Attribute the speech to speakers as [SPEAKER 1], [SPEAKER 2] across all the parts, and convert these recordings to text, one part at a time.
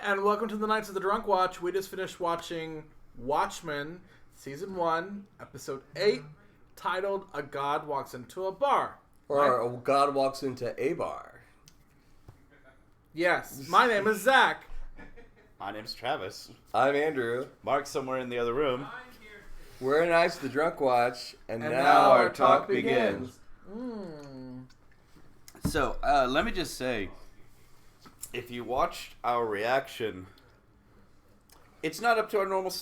[SPEAKER 1] and welcome to the Nights of the Drunk Watch. We just finished watching Watchmen, Season 1, Episode 8, titled A God Walks Into a Bar.
[SPEAKER 2] Or a God Walks Into a Bar.
[SPEAKER 1] Yes, my name is Zach.
[SPEAKER 3] My name's Travis.
[SPEAKER 2] I'm Andrew.
[SPEAKER 3] Mark's somewhere in the other room.
[SPEAKER 2] We're in Nights of the Drunk Watch, and
[SPEAKER 1] now
[SPEAKER 2] our talk begins.
[SPEAKER 3] So, let me just say, if you watched our reaction, it's not up to our normal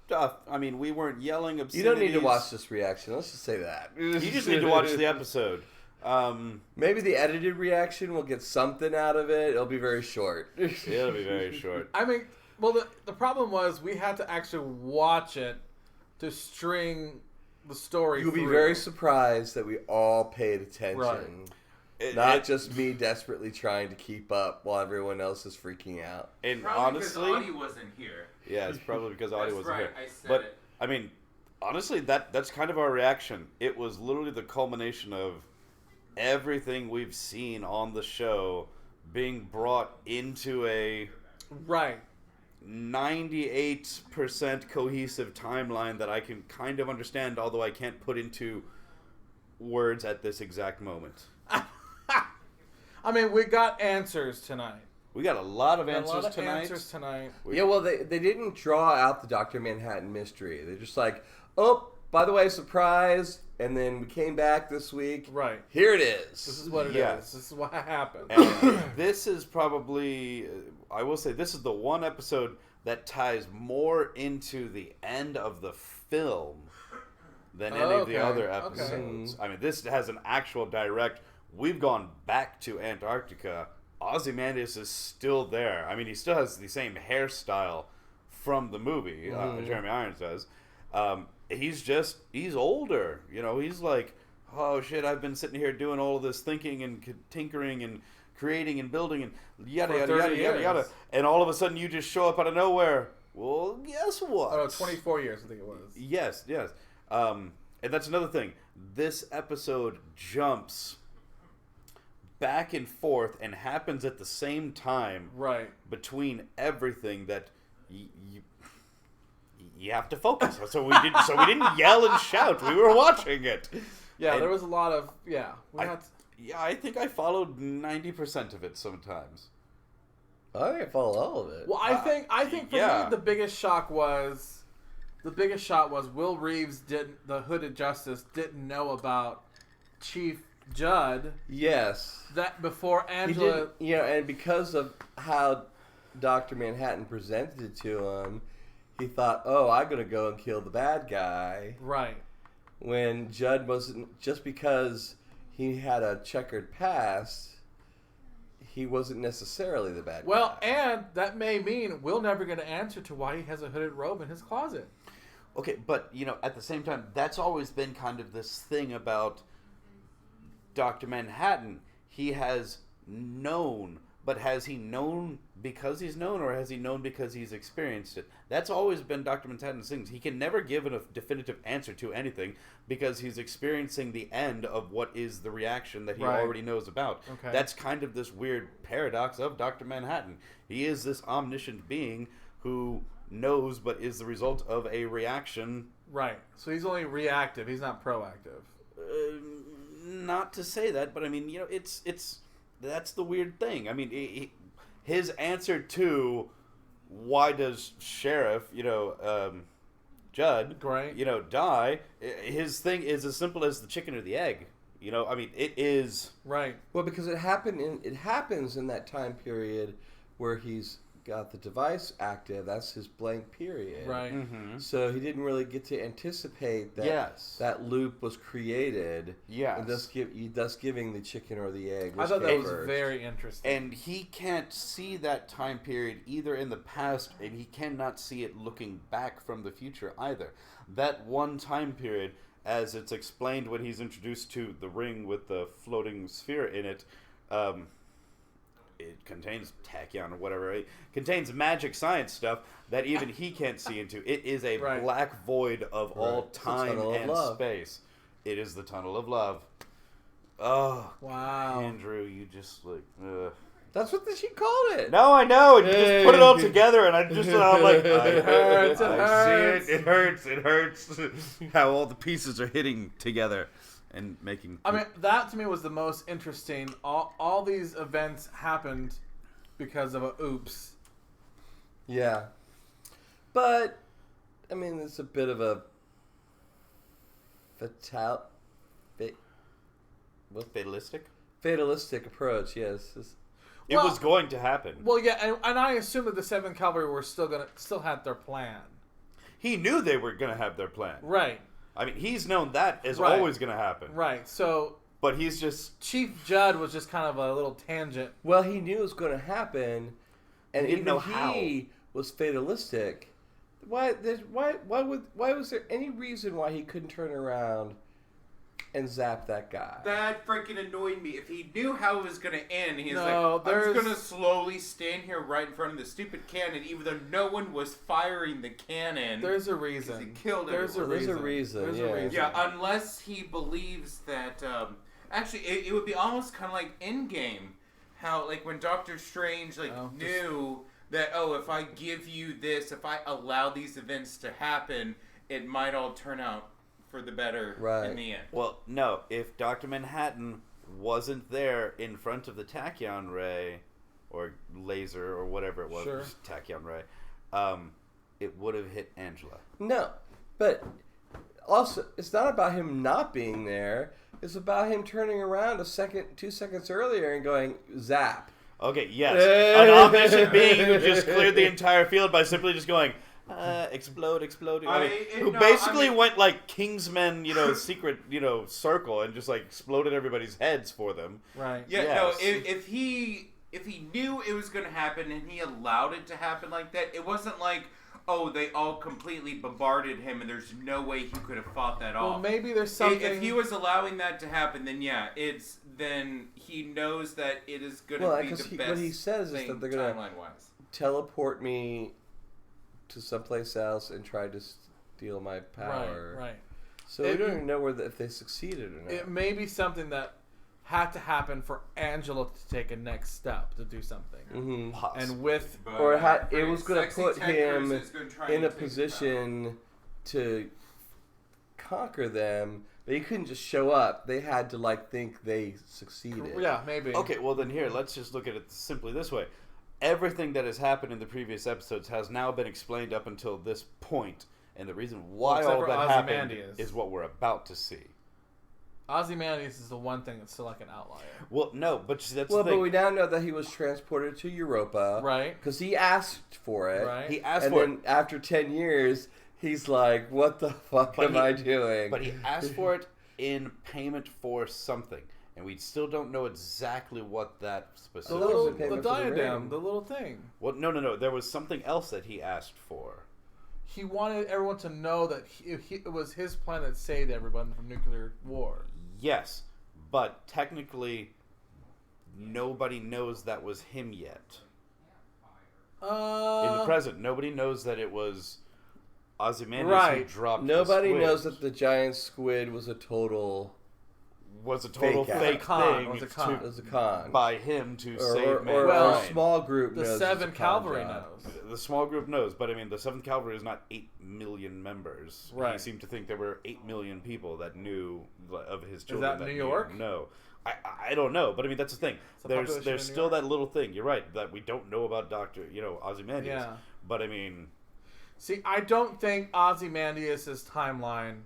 [SPEAKER 3] stuff. I mean, we weren't yelling obscenities.
[SPEAKER 2] You don't need to watch this reaction. Let's just say that.
[SPEAKER 3] You just need to watch the episode.
[SPEAKER 2] Maybe the edited reaction will get something out of it. It'll be very short.
[SPEAKER 3] It'll be very short.
[SPEAKER 1] I mean, well, the problem was we had to actually watch it to string the story
[SPEAKER 2] You'll
[SPEAKER 1] through.
[SPEAKER 2] be very surprised that we all paid attention.
[SPEAKER 1] Right.
[SPEAKER 2] Not just me desperately trying to keep up while everyone else is freaking out.
[SPEAKER 3] And
[SPEAKER 4] probably
[SPEAKER 3] honestly,
[SPEAKER 4] because Audie wasn't here.
[SPEAKER 3] yeah, it's probably because Audie wasn't
[SPEAKER 4] right,
[SPEAKER 3] here.
[SPEAKER 4] I said
[SPEAKER 3] But
[SPEAKER 4] it.
[SPEAKER 3] I mean, honestly, that's kind of our reaction. It was literally the culmination of everything we've seen on the show being brought into a
[SPEAKER 1] Right.
[SPEAKER 3] 98% cohesive timeline that I can kind of understand, although I can't put into words at this exact moment.
[SPEAKER 1] I mean, we got answers tonight.
[SPEAKER 3] We got a lot of
[SPEAKER 1] We got
[SPEAKER 3] answers
[SPEAKER 1] a lot of
[SPEAKER 3] tonight.
[SPEAKER 1] answers tonight.
[SPEAKER 2] Yeah, well, they didn't draw out the Dr. Manhattan mystery. They're just like, oh, by the way, surprise. And then we came back this week.
[SPEAKER 1] Right.
[SPEAKER 2] Here it is.
[SPEAKER 1] This is what it
[SPEAKER 3] Yeah.
[SPEAKER 1] is. This is what happened.
[SPEAKER 3] And this is probably, I will say, this is the one episode that ties more into the end of the film than any of the other episodes. I mean, this has an actual direct. We've gone back to Antarctica. Ozymandias is still there. I mean, he still has the same hairstyle from the movie. Jeremy Irons does. He's older. You know, he's like, oh shit, I've been sitting here doing all of this thinking and tinkering and creating and building and yada, yada, yada, yada, yada. And all of a sudden you just show up out of nowhere. Well, guess what?
[SPEAKER 1] Oh, no, 24 years, I think it was.
[SPEAKER 3] Yes. And that's another thing. This episode jumps back and forth and happens at the same time,
[SPEAKER 1] Right.
[SPEAKER 3] between everything that you have to focus. So we didn't yell and shout. We were watching it.
[SPEAKER 1] Yeah,
[SPEAKER 3] And
[SPEAKER 1] there was a lot of,
[SPEAKER 3] I think I followed 90% of it sometimes.
[SPEAKER 2] I think I follow all of it.
[SPEAKER 1] Well, I think for
[SPEAKER 3] yeah.
[SPEAKER 1] me the biggest shot was Will Reeves the Hooded Justice didn't know about Chief Judd
[SPEAKER 2] Yes.
[SPEAKER 1] that before
[SPEAKER 2] He
[SPEAKER 1] Angela.
[SPEAKER 2] didn't, and because of how Dr. Manhattan presented it to him, he thought, oh, I'm going to go and kill the bad guy.
[SPEAKER 1] Right.
[SPEAKER 2] When Judd wasn't, just because he had a checkered past, he wasn't necessarily the bad
[SPEAKER 1] Well,
[SPEAKER 2] guy.
[SPEAKER 1] and that may mean we'll never get an answer to why he has a hooded robe in his closet.
[SPEAKER 3] Okay, but, at the same time, that's always been kind of this thing about Dr. Manhattan. He has known, but has he known because he's known, or has he known because he's experienced it? That's always been Dr. Manhattan's thing. He can never give a definitive answer to anything because he's experiencing the end of what is the reaction that he
[SPEAKER 1] Right.
[SPEAKER 3] already knows about.
[SPEAKER 1] Okay.
[SPEAKER 3] That's kind of this weird paradox of Dr. Manhattan. He is this omniscient being who knows but is the result of a reaction.
[SPEAKER 1] Right. So he's only reactive. He's not proactive.
[SPEAKER 3] Not to say that, but I mean, it's that's the weird thing. I mean, his answer to why does Sheriff, Judd,
[SPEAKER 1] Right.
[SPEAKER 3] die? His thing is as simple as the chicken or the egg. I mean, it is.
[SPEAKER 1] Right.
[SPEAKER 2] Well, because it happens in that time period where he's got the device active. That's his blank period.
[SPEAKER 1] Right.
[SPEAKER 3] Mm-hmm.
[SPEAKER 2] So he didn't really get to anticipate that
[SPEAKER 3] Yes.
[SPEAKER 2] that loop was created.
[SPEAKER 3] Yes.
[SPEAKER 2] And thus giving the chicken or the egg.
[SPEAKER 1] I thought that was
[SPEAKER 2] first.
[SPEAKER 1] very interesting.
[SPEAKER 3] And he can't see that time period either in the past, and he cannot see it looking back from the future either. That one time period, as it's explained when he's introduced to the ring with the floating sphere in it, it contains tachyon or whatever. It contains magic science stuff that even he can't see into. It is a
[SPEAKER 1] Right.
[SPEAKER 3] black void of all
[SPEAKER 2] It's the
[SPEAKER 3] time
[SPEAKER 2] tunnel of
[SPEAKER 3] and
[SPEAKER 2] love.
[SPEAKER 3] space. It is the tunnel of love. Oh,
[SPEAKER 1] wow.
[SPEAKER 3] Andrew, you just like...
[SPEAKER 2] That's what she called it.
[SPEAKER 3] No, I know. And you just put it all together, and I'm like,
[SPEAKER 1] it hurts.
[SPEAKER 3] I see it. It hurts. It hurts. How all the pieces are hitting together and making.
[SPEAKER 1] I mean, that to me was the most interesting. All these events happened because of a oops.
[SPEAKER 2] Yeah, but I mean, it's a bit of a fatalistic approach. Yes.
[SPEAKER 3] It was going to happen.
[SPEAKER 1] Well, yeah, and I assume that the 7th Cavalry were still had their plan.
[SPEAKER 3] He knew they were going to have their plan.
[SPEAKER 1] Right.
[SPEAKER 3] I mean, he's known that is always going to happen.
[SPEAKER 1] Right. So,
[SPEAKER 3] but he's just
[SPEAKER 1] Chief Judd was just kind of a little tangent.
[SPEAKER 2] Well, he knew it was going to happen, and
[SPEAKER 3] he didn't know
[SPEAKER 2] he was fatalistic. Why was there any reason why he couldn't turn around and zap that guy?
[SPEAKER 4] That freaking annoyed me. If he knew how it was going to end, he's like, I'm
[SPEAKER 1] there's-
[SPEAKER 4] just going to slowly stand here right in front of the stupid cannon, even though no one was firing the cannon.
[SPEAKER 1] There's a reason.
[SPEAKER 4] He killed
[SPEAKER 2] There's a reason.
[SPEAKER 4] Yeah, unless he believes that... actually, it would be almost kind of like Endgame. How, like, when Doctor Strange, knew that, if I give you this, if I allow these events to happen, it might all turn out for the better in the end.
[SPEAKER 3] Well, no. If Dr. Manhattan wasn't there in front of the tachyon ray, or laser, or whatever it was,
[SPEAKER 1] Sure.
[SPEAKER 3] tachyon ray, it would have hit Angela.
[SPEAKER 2] No, but also it's not about him not being there. It's about him turning around 2 seconds earlier and going zap.
[SPEAKER 3] Okay, yes. An omniscient being who just cleared the entire field by simply just going, explode. Who basically went like Kingsmen, secret, circle and just like exploded everybody's heads for them.
[SPEAKER 1] Right.
[SPEAKER 4] Yeah,
[SPEAKER 3] Yes.
[SPEAKER 4] no, if he knew it was going to happen and he allowed it to happen like that, it wasn't like, they all completely bombarded him and there's no way he could have fought that off.
[SPEAKER 1] Well, maybe there's something...
[SPEAKER 4] If he was allowing that to happen, then then he knows that it is going to be the best
[SPEAKER 2] what he says is that they're going to teleport me to someplace else and try to steal my power.
[SPEAKER 1] Right.
[SPEAKER 2] So we don't even know if they succeeded or not.
[SPEAKER 1] It may be something that had to happen for Angela to take a next step to do something.
[SPEAKER 2] Mm-hmm.
[SPEAKER 1] And with...
[SPEAKER 2] it was going to put him in a position to conquer them, but he couldn't just show up. They had to think they succeeded.
[SPEAKER 1] Yeah, maybe.
[SPEAKER 3] Okay, well then here, let's just look at it simply this way. Everything that has happened in the previous episodes has now been explained up until this point, and the reason why all that happened is what we're about to see.
[SPEAKER 1] Ozymandias is the one thing that's still like an outlier.
[SPEAKER 3] Well, no, but that's the thing.
[SPEAKER 2] But we now know that he was transported to Europa.
[SPEAKER 1] Right.
[SPEAKER 2] Because he asked for it.
[SPEAKER 1] Right.
[SPEAKER 3] He asked for it.
[SPEAKER 2] And then after 10 years, he's like, what the fuck am I doing?
[SPEAKER 3] But he asked for it in payment for something. And we still don't know exactly what that specific was.
[SPEAKER 1] The diadem, the little thing.
[SPEAKER 3] Well, no. There was something else that he asked for.
[SPEAKER 1] He wanted everyone to know that it was his plan that saved everyone from nuclear war.
[SPEAKER 3] Yes, but technically, nobody knows that was him yet. In the present, nobody knows that it was Ozymandias who dropped
[SPEAKER 2] Nobody
[SPEAKER 3] the squid.
[SPEAKER 2] knows that the giant squid was a total
[SPEAKER 3] fake
[SPEAKER 1] thing.
[SPEAKER 3] It
[SPEAKER 2] was a con.
[SPEAKER 3] By him to save mankind.
[SPEAKER 2] Or a small group
[SPEAKER 1] knows. The 7th Cavalry knows.
[SPEAKER 3] The small group knows, but I mean, the 7th Cavalry is not 8 million members.
[SPEAKER 1] Right.
[SPEAKER 3] He seemed to think there were 8 million people that knew of his
[SPEAKER 1] Is
[SPEAKER 3] children.
[SPEAKER 1] that New York?
[SPEAKER 3] No. I don't know, but I mean, that's the thing. There's still that little thing, you're right, that we don't know about Ozymandias.
[SPEAKER 1] Yeah.
[SPEAKER 3] But I mean...
[SPEAKER 1] See, I don't think Ozymandias' timeline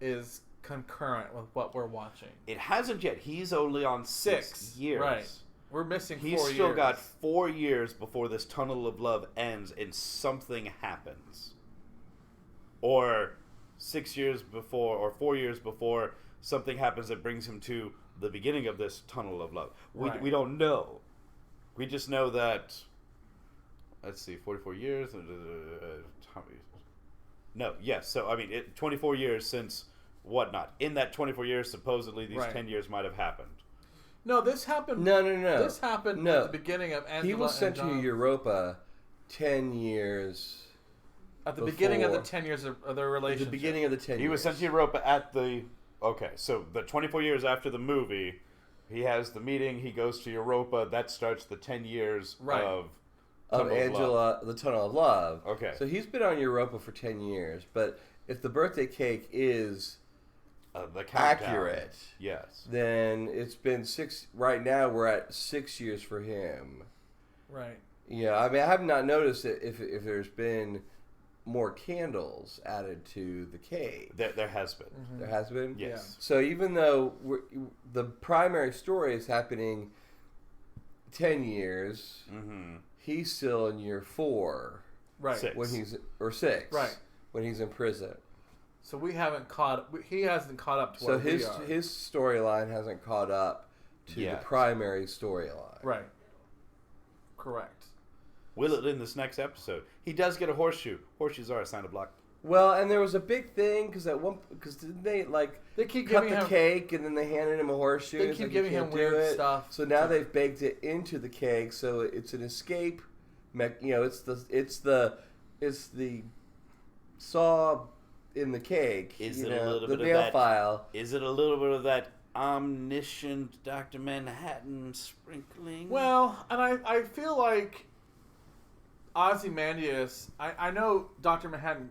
[SPEAKER 1] is concurrent with what we're watching.
[SPEAKER 3] It hasn't yet. He's only on 6 years.
[SPEAKER 1] Right. We're missing 4 years.
[SPEAKER 3] He's still got 4 years before this tunnel of love ends and something happens. Or 6 years before, or 4 years before, something happens that brings him to the beginning of this tunnel of love. We don't know. We just know that, let's see, 44 years? No, yes. So, I mean, 24 years since whatnot. In that 24 years, supposedly these 10 years might have happened.
[SPEAKER 1] No, this happened.
[SPEAKER 2] No.
[SPEAKER 1] This happened at the beginning of Angela.
[SPEAKER 2] He was sent to Europa 10 years.
[SPEAKER 1] At the beginning of the 10 years of their relationship.
[SPEAKER 2] At the beginning of the 10 years.
[SPEAKER 3] He was sent to Europa at the... Okay, so the 24 years after the movie, he has the meeting. He goes to Europa. That starts the 10 years of
[SPEAKER 2] Angela, the Tunnel of Love.
[SPEAKER 3] Okay.
[SPEAKER 2] So he's been on Europa for 10 years, but if the birthday cake is accurate,
[SPEAKER 3] yes,
[SPEAKER 2] then it's been 6. Right now, we're at 6 years for him.
[SPEAKER 1] Right.
[SPEAKER 2] Yeah, I mean, I have not noticed if there's been more candles added to the cake.
[SPEAKER 3] There has been.
[SPEAKER 2] Mm-hmm. There has been?
[SPEAKER 3] Yes.
[SPEAKER 1] Yeah.
[SPEAKER 2] So even though the primary story is happening 10 years, he's still in year 4.
[SPEAKER 1] Right.
[SPEAKER 3] 6.
[SPEAKER 2] When he's, or 6.
[SPEAKER 1] Right.
[SPEAKER 2] When he's in prison.
[SPEAKER 1] So he hasn't caught up to where we are.
[SPEAKER 2] His storyline hasn't caught up to the primary storyline.
[SPEAKER 1] Right. Correct.
[SPEAKER 3] Will it in this next episode? He does get a horseshoe. Horseshoes are a sign of luck.
[SPEAKER 2] Well, and there was a big thing because didn't they
[SPEAKER 1] keep
[SPEAKER 2] cut
[SPEAKER 1] giving
[SPEAKER 2] the
[SPEAKER 1] him
[SPEAKER 2] cake and then they handed him a horseshoe?
[SPEAKER 1] They keep giving him weird stuff.
[SPEAKER 2] So now they've baked it into the cake, so it's an escape. It's the saw in the cake.
[SPEAKER 3] Is it a little bit
[SPEAKER 2] nail
[SPEAKER 3] of that
[SPEAKER 2] file?
[SPEAKER 3] Is it a little bit of that omniscient Dr. Manhattan sprinkling?
[SPEAKER 1] Well, and I feel like Ozymandias, I know Dr. Manhattan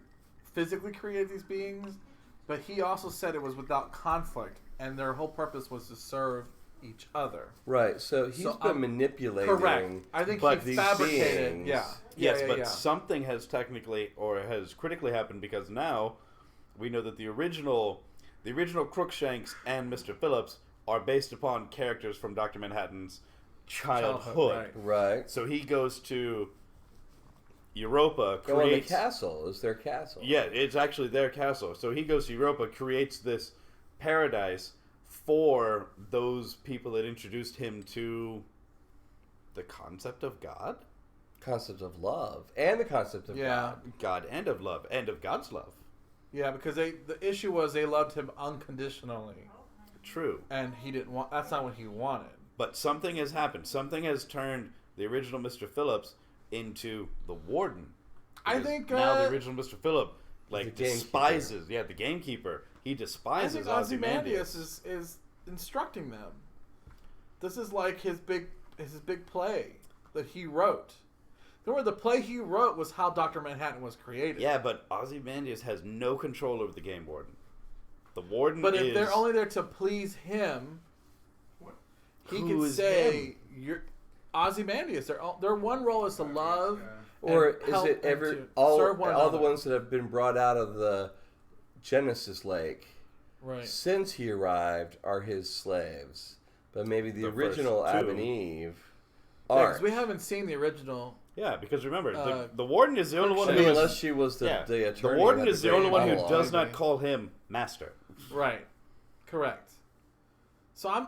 [SPEAKER 1] physically created these beings, but he also said it was without conflict, and their whole purpose was to serve each other.
[SPEAKER 2] Right, so he's been manipulating.
[SPEAKER 1] Correct. I think he fabricated.
[SPEAKER 2] Beings.
[SPEAKER 1] Yeah.
[SPEAKER 3] Yes, but something has technically or has critically happened because now we know that the original Crookshanks and Mr. Phillips are based upon characters from Dr. Manhattan's childhood.
[SPEAKER 2] Right.
[SPEAKER 3] So he goes to Europa,
[SPEAKER 2] the castle is their castle.
[SPEAKER 3] Yeah, it's actually their castle. So he goes to Europa, creates this paradise for those people that introduced him to the concept of God,
[SPEAKER 2] concept of love, and the concept of
[SPEAKER 3] God and of love, and of God's love.
[SPEAKER 1] Yeah, because the issue was they loved him unconditionally.
[SPEAKER 3] True.
[SPEAKER 1] And he didn't want. That's not what he wanted.
[SPEAKER 3] But something has happened. Something has turned the original Mr. Phillips into the warden.
[SPEAKER 1] I think
[SPEAKER 3] now the original Mr. Phillips despises.
[SPEAKER 2] Gamekeeper.
[SPEAKER 3] The gamekeeper. He despises
[SPEAKER 1] I think Ozymandias is instructing them. This is like his big play that he wrote. Remember, the play he wrote was how Dr. Manhattan was created.
[SPEAKER 3] Yeah, but Ozymandias has no control over the game warden. The warden
[SPEAKER 1] But if they're only there to please him, he could say, "You're Ozymandias." Their one role is to love,
[SPEAKER 2] or
[SPEAKER 1] and
[SPEAKER 2] is
[SPEAKER 1] help
[SPEAKER 2] it
[SPEAKER 1] and to serve one
[SPEAKER 2] all
[SPEAKER 1] another.
[SPEAKER 2] the ones that have been brought out of the Genesis Lake since he arrived are his slaves? But maybe the original Adam and Eve are.
[SPEAKER 1] Because we haven't seen the original.
[SPEAKER 3] Yeah, because remember, the warden is the only one who
[SPEAKER 2] unless she was the attorney.
[SPEAKER 3] The warden is the only one who does not call him master.
[SPEAKER 1] Right. Correct. So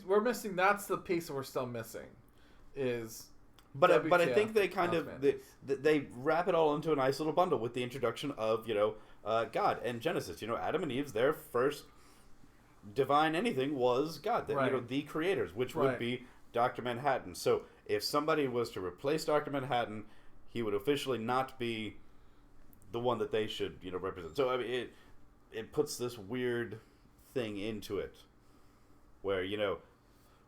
[SPEAKER 1] we're missing. That's the piece that we're still missing. But
[SPEAKER 3] I think they kind of they wrap it all into a nice little bundle with the introduction of God and Genesis. Adam and Eve's their first divine anything was God. The creators, which would be Dr. Manhattan. So if somebody was to replace Dr. Manhattan, he would officially not be the one that they should represent. So I mean, it puts this weird thing into it where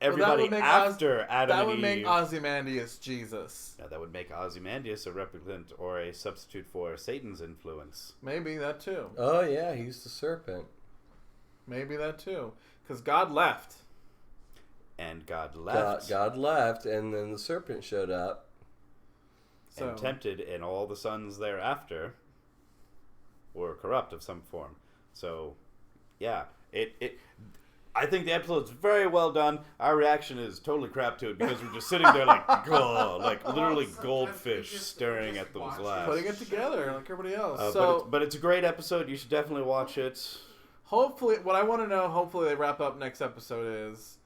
[SPEAKER 3] everybody after Adam and Eve.
[SPEAKER 1] That would make Ozymandias Jesus.
[SPEAKER 3] Yeah, that would make Ozymandias a replicant or a substitute for Satan's influence.
[SPEAKER 1] Maybe that too.
[SPEAKER 2] Oh yeah, he's the serpent.
[SPEAKER 1] Maybe that too, because God left.
[SPEAKER 3] And God left.
[SPEAKER 2] God left, and then the serpent showed up.
[SPEAKER 3] And tempted, and all the sons thereafter were corrupt of some form. So, yeah, I think the episode's very well done. Our reaction is totally crap to it because we're just sitting there like, like literally goldfish staring at those laughs.
[SPEAKER 1] Putting it together like everybody else.
[SPEAKER 3] But it's a great episode. You should definitely watch it.
[SPEAKER 1] Hopefully, what I want to know, hopefully they wrap up next episode is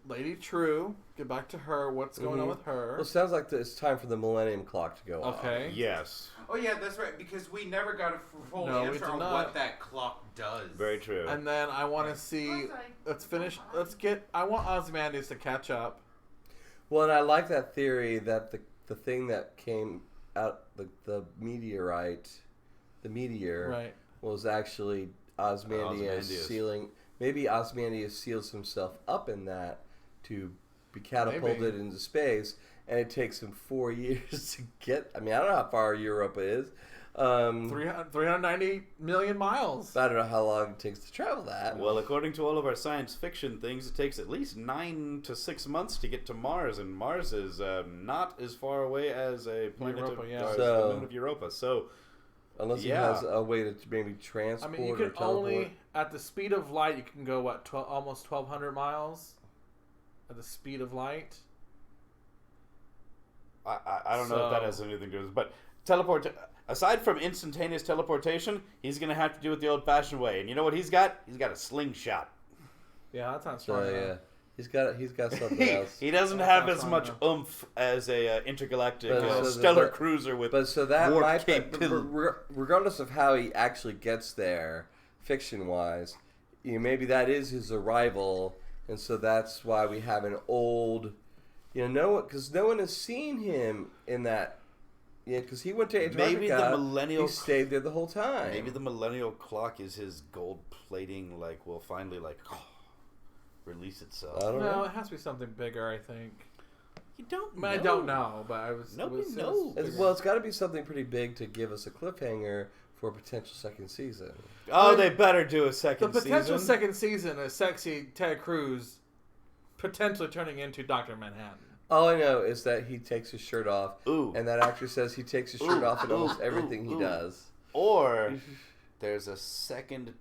[SPEAKER 1] Lady True, get back to her. What's going on with her?
[SPEAKER 2] Well, it sounds like it's time for the Millennium Clock to go off.
[SPEAKER 1] Okay.
[SPEAKER 3] Yes.
[SPEAKER 4] Oh, yeah, that's right, because we never got a full answer on what that clock does.
[SPEAKER 3] Very true.
[SPEAKER 1] And then I want to see, I want Ozymandias to catch up.
[SPEAKER 2] Well, and I like that theory that the thing that came out, the meteor, was actually Ozymandias maybe Ozymandias seals himself up in that to be catapulted into space, and it takes him 4 years to get. I mean, I don't know how far Europa is.
[SPEAKER 1] 390 million miles.
[SPEAKER 2] I don't know how long it takes to travel that.
[SPEAKER 3] Well, according to all of our science fiction things, it takes at least 9 to 6 months to get to Mars, and Mars is not as far away as a planet
[SPEAKER 1] Europa,
[SPEAKER 3] the moon of Europa. So,
[SPEAKER 2] unless it has a way to maybe transport.
[SPEAKER 1] I mean, you can only at the speed of light. You can go almost 1,200 miles at the speed of light.
[SPEAKER 3] I don't know if that has anything to do with it, but aside from instantaneous teleportation, he's going to have to do it the old-fashioned way. And you know what he's got? He's got a slingshot.
[SPEAKER 1] Yeah, that's not strong.
[SPEAKER 2] Yeah, he's got something else.
[SPEAKER 3] He doesn't have as much oomph as a intergalactic stellar cruiser with warp capability.
[SPEAKER 2] Regardless of how he actually gets there, fiction-wise, maybe that is his arrival, and so that's why we have an old, because no one has seen him in that. Yeah, because he went to Antarctica.
[SPEAKER 3] Maybe the millennial.
[SPEAKER 2] He stayed there the whole time.
[SPEAKER 3] Maybe the millennial clock is his gold plating. Will finally release itself.
[SPEAKER 2] I don't know.
[SPEAKER 1] It has to be something bigger. I think.
[SPEAKER 3] You don't know.
[SPEAKER 1] I don't know, but I was.
[SPEAKER 3] Nobody knows.
[SPEAKER 2] It's got to be something pretty big to give us a cliffhanger for a potential second season.
[SPEAKER 3] Oh, they better do a second season.
[SPEAKER 1] The potential second season is sexy Ted Cruz potentially turning into Dr. Manhattan.
[SPEAKER 2] All I know is that he takes his shirt off, and that actor says he takes his shirt off in almost everything he does.
[SPEAKER 3] Or there's a second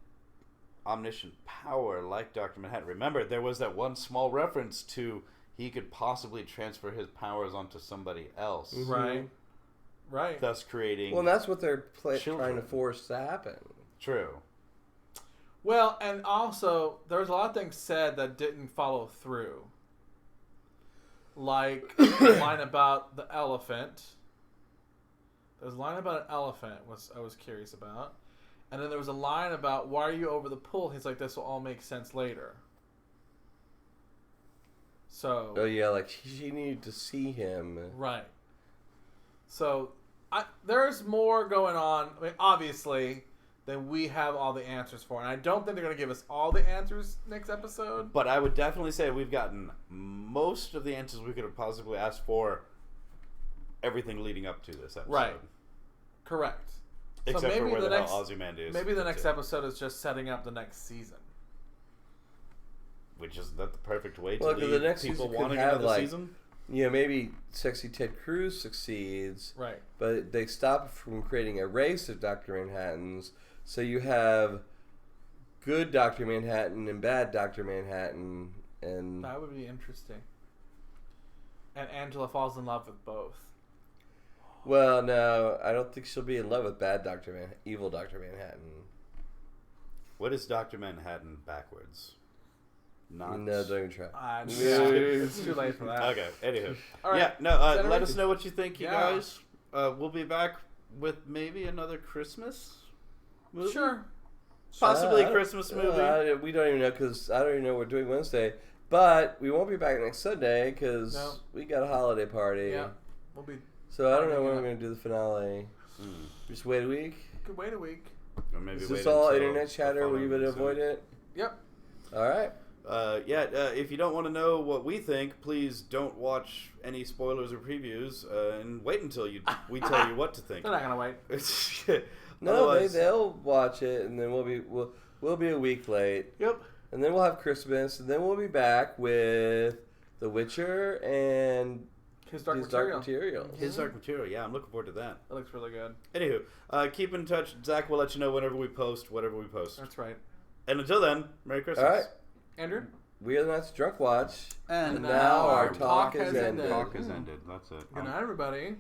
[SPEAKER 3] omniscient power like Dr. Manhattan. Remember, there was that one small reference to he could possibly transfer his powers onto somebody else.
[SPEAKER 1] Right.
[SPEAKER 3] Thus creating...
[SPEAKER 2] Well, and that's what they're trying to force to happen.
[SPEAKER 3] True.
[SPEAKER 1] Well, and also, there was a lot of things said that didn't follow through. Like the line about the elephant. There was a line about an elephant I was curious about. And then there was a line about why are you over the pool? He's like, this will all make sense later. So.
[SPEAKER 2] Oh yeah, like she needed to see him.
[SPEAKER 1] Right. So there's more going on. I mean, obviously, than we have all the answers for. And I don't think they're going to give us all the answers next episode.
[SPEAKER 3] But I would definitely say we've gotten most of the answers we could have possibly asked for everything leading up to this episode.
[SPEAKER 1] Right. Correct.
[SPEAKER 3] Except for where the hell Ozymandias.
[SPEAKER 1] Maybe the next episode is just setting up the next season.
[SPEAKER 3] Which is that the perfect way to
[SPEAKER 2] leave
[SPEAKER 3] the next people wanting another season?
[SPEAKER 2] Yeah, maybe sexy Ted Cruz succeeds.
[SPEAKER 1] Right.
[SPEAKER 2] But they stop from creating a race of Dr. Manhattans. So you have good Dr. Manhattan and bad Dr. Manhattan, and
[SPEAKER 1] that would be interesting. And Angela falls in love with both.
[SPEAKER 2] Well, no, I don't think she'll be in love with evil Dr. Manhattan.
[SPEAKER 3] What is Dr. Manhattan backwards?
[SPEAKER 2] No, don't even try.
[SPEAKER 1] It's too late for that.
[SPEAKER 3] Okay, anywho.
[SPEAKER 1] All right.
[SPEAKER 3] Yeah, no, let us know what you think, you guys. We'll be back with maybe another Christmas movie?
[SPEAKER 1] Sure.
[SPEAKER 3] Possibly a Christmas movie.
[SPEAKER 2] We don't even know because I don't even know what we're doing Wednesday. But we won't be back next Sunday because we got a holiday party.
[SPEAKER 1] Yeah, we'll be.
[SPEAKER 2] So I don't know when we're going to do the finale. Just wait a week?
[SPEAKER 1] Could wait a week.
[SPEAKER 3] Or maybe
[SPEAKER 2] is this all internet chatter where you would avoid it?
[SPEAKER 1] Yep.
[SPEAKER 2] All right.
[SPEAKER 3] If you don't want to know what we think, please don't watch any spoilers or previews and wait until we tell you what to think.
[SPEAKER 1] They're not gonna wait.
[SPEAKER 2] No, they'll watch it, and then we'll be a week late.
[SPEAKER 1] Yep.
[SPEAKER 2] And then we'll have Christmas, and then we'll be back with The Witcher and
[SPEAKER 1] His Dark Material.
[SPEAKER 3] His Dark Material. Yeah, I'm looking forward to that.
[SPEAKER 1] That looks really good.
[SPEAKER 3] Anywho, keep in touch. Zach will let you know whenever we post whatever we post.
[SPEAKER 1] That's right.
[SPEAKER 3] And until then, Merry Christmas.
[SPEAKER 2] All right.
[SPEAKER 1] Andrew?
[SPEAKER 2] We are the Night's Drunk Watch.
[SPEAKER 1] And now our talk has ended.
[SPEAKER 3] Talk has ended. That's it.
[SPEAKER 1] Good night, everybody.